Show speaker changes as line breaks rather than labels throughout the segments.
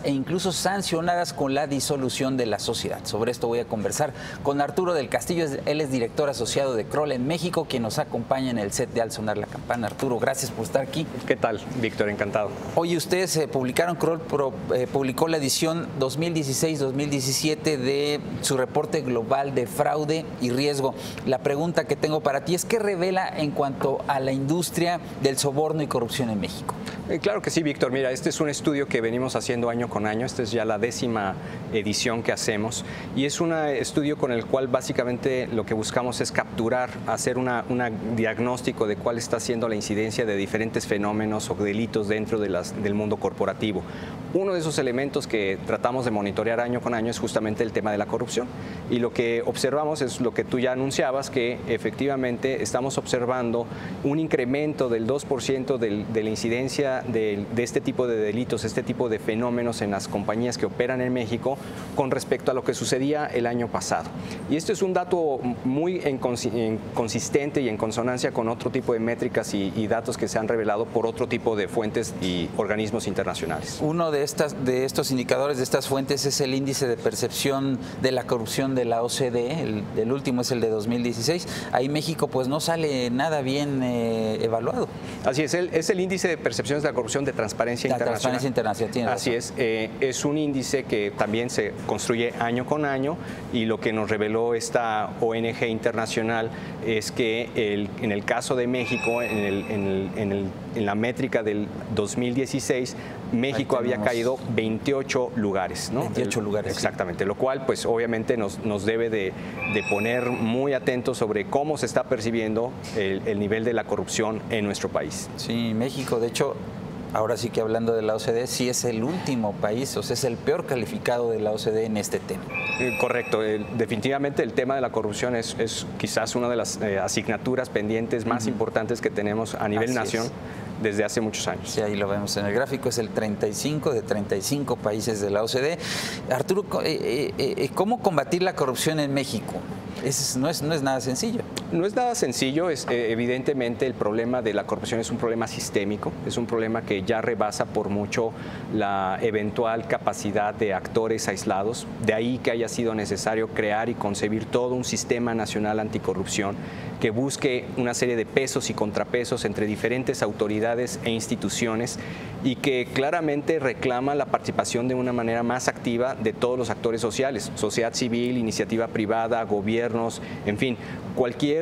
e incluso sancionadas con la disolución de la sociedad. Sobre esto voy a conversar con Arturo del Castillo. Él es director asociado de Kroll en México, quien nos acompaña en el set de Al Sonar la Campana. Arturo, gracias por estar aquí.
¿Qué tal, Víctor? Encantado.
Hoy ustedes publicaron, Kroll publicó la edición 2016-2017 de su reporte global de fraude y riesgo. La pregunta que tengo para ti es, ¿qué revela en cuanto a la industria del soborno y corrupción en México?
Claro que sí, Víctor. Mira, este es un estudio que venimos haciendo año con año. Esta es ya la 10ª edición que hacemos y es un estudio con el cual básicamente lo que buscamos es capturar, hacer un diagnóstico de cuál está siendo la incidencia de diferentes fenómenos o delitos dentro del mundo corporativo. Uno de esos elementos que tratamos de monitorear año con año es justamente el tema de la corrupción. Y lo que observamos es lo que tú ya anunciabas, que efectivamente estamos observando un incremento del 2% de la incidencia de este tipo de delitos, este tipo de fenómenos en las compañías que operan en México con respecto a lo que sucedía el año pasado. Y esto es un dato muy consistente y en consonancia con otro tipo de métricas y datos que se han revelado por otro tipo de fuentes y organismos internacionales.
Uno de estos indicadores, de estas fuentes, es el índice de percepción de la corrupción de la OCDE. El último es el de 2016. Ahí México pues no sale nada bien evaluado.
Así es el índice de percepciones de la corrupción de Transparencia Internacional.
Transparencia Internacional, tiene razón.
Así es un índice que también se construye año con año y lo que nos reveló esta ONG internacional es que en el caso de México, en la métrica del 2016, México había caído 28 lugares, ¿no?
28 lugares.
Exactamente, lo cual pues obviamente nos debe de poner muy atentos sobre cómo se está percibiendo el nivel de la corrupción en nuestro país.
Sí, México, de hecho, ahora sí que hablando de la OCDE, sí es el último país, o sea, es el peor calificado de la OCDE en este tema.
Correcto, definitivamente el tema de la corrupción es quizás una de las asignaturas pendientes más importantes que tenemos a nivel nación desde hace muchos años.
Sí, ahí lo vemos en el gráfico, es el 35 de 35 países de la OCDE. Arturo, ¿cómo combatir la corrupción en México? No es nada sencillo.
No es nada sencillo, evidentemente el problema de la corrupción es un problema sistémico, es un problema que ya rebasa por mucho la eventual capacidad de actores aislados, de ahí que haya sido necesario crear y concebir todo un sistema nacional anticorrupción que busque una serie de pesos y contrapesos entre diferentes autoridades e instituciones y que claramente reclama la participación de una manera más activa de todos los actores sociales, sociedad civil, iniciativa privada, gobiernos, en fin, cualquier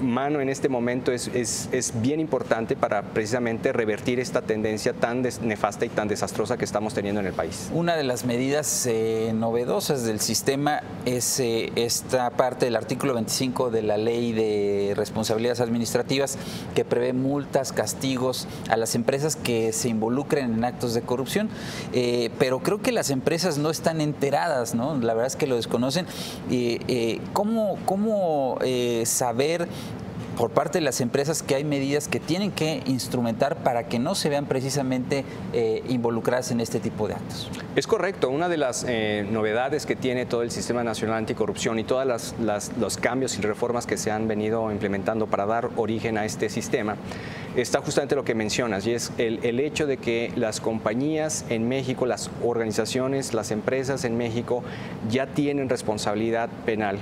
mano en este momento es bien importante para precisamente revertir esta tendencia tan nefasta y tan desastrosa que estamos teniendo en el país.
Una de las medidas novedosas del sistema es esta parte del artículo 25 de la Ley de Responsabilidades Administrativas que prevé multas, castigos a las empresas que se involucren en actos de corrupción, pero creo que las empresas no están enteradas, ¿no? La verdad es que lo desconocen. ¿Cómo saber por parte de las empresas que hay medidas que tienen que instrumentar para que no se vean precisamente involucradas en este tipo de actos?
Es correcto. Una de las novedades que tiene todo el Sistema Nacional Anticorrupción y todos los cambios y reformas que se han venido implementando para dar origen a este sistema está justamente lo que mencionas, y es el hecho de que las compañías en México, las organizaciones, las empresas en México ya tienen responsabilidad penal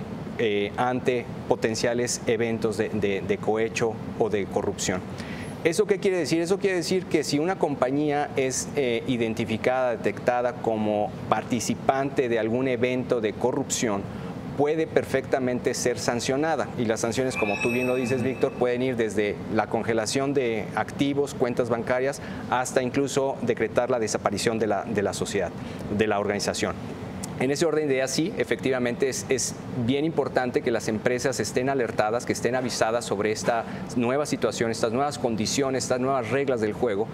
ante potenciales eventos de cohecho o de corrupción. ¿Eso qué quiere decir? Eso quiere decir que si una compañía es identificada, detectada como participante de algún evento de corrupción, puede perfectamente ser sancionada. Y las sanciones, como tú bien lo dices, Víctor, pueden ir desde la congelación de activos, cuentas bancarias, hasta incluso decretar la desaparición de la sociedad, de la organización. En ese orden de ideas, sí, efectivamente es bien importante que las empresas estén alertadas, que estén avisadas sobre esta nueva situación, estas nuevas condiciones, estas nuevas reglas del juego,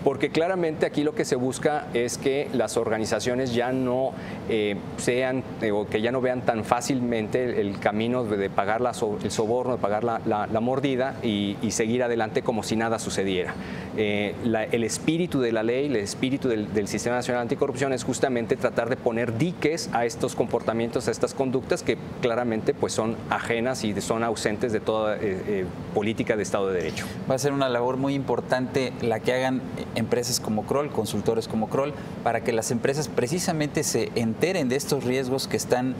porque claramente aquí lo que se busca es que las organizaciones ya no o que ya no vean tan fácilmente el camino de pagar el soborno, de pagar la mordida y seguir adelante como si nada sucediera. El espíritu de la ley, el espíritu del Sistema Nacional Anticorrupción es justamente tratar de poner diques truques a estos comportamientos, a estas conductas que claramente pues son ajenas y son ausentes de toda política de Estado de Derecho.
Va a ser una labor muy importante la que hagan empresas como Kroll, consultores como Kroll, para que las empresas precisamente se enteren de estos riesgos que están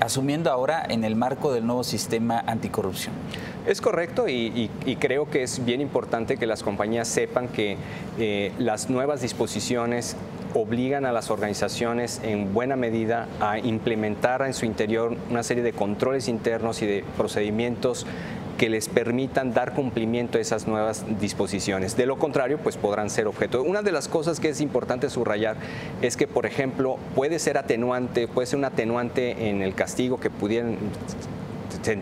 asumiendo ahora en el marco del nuevo sistema anticorrupción.
Es correcto y creo que es bien importante que las compañías sepan que las nuevas disposiciones obligan a las organizaciones en buena medida a implementar en su interior una serie de controles internos y de procedimientos que les permitan dar cumplimiento a esas nuevas disposiciones. De lo contrario, pues podrán ser objeto. Una de las cosas que es importante subrayar es que, por ejemplo, puede ser un atenuante en el castigo que pudieran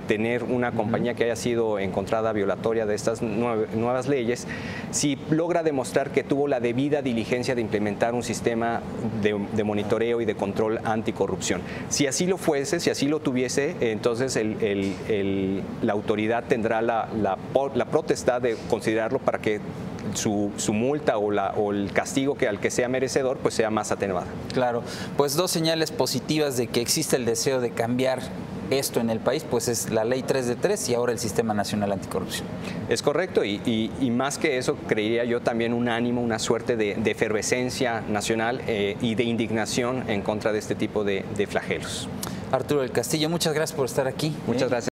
tener una compañía que haya sido encontrada violatoria de estas nuevas leyes, si logra demostrar que tuvo la debida diligencia de implementar un sistema de monitoreo y de control anticorrupción. Si así lo fuese, si así lo tuviese, entonces la autoridad tendrá la potestad de considerarlo para que su multa o el castigo al que sea merecedor pues sea más atenuada.
Claro, pues dos señales positivas de que existe el deseo de cambiar esto en el país, pues es la ley 3 de 3 y ahora el Sistema Nacional Anticorrupción.
Es correcto y más que eso, creería yo también un ánimo, una suerte de efervescencia nacional y de indignación en contra de este tipo de flagelos.
Arturo del Castillo, muchas gracias por estar aquí.
Muchas gracias.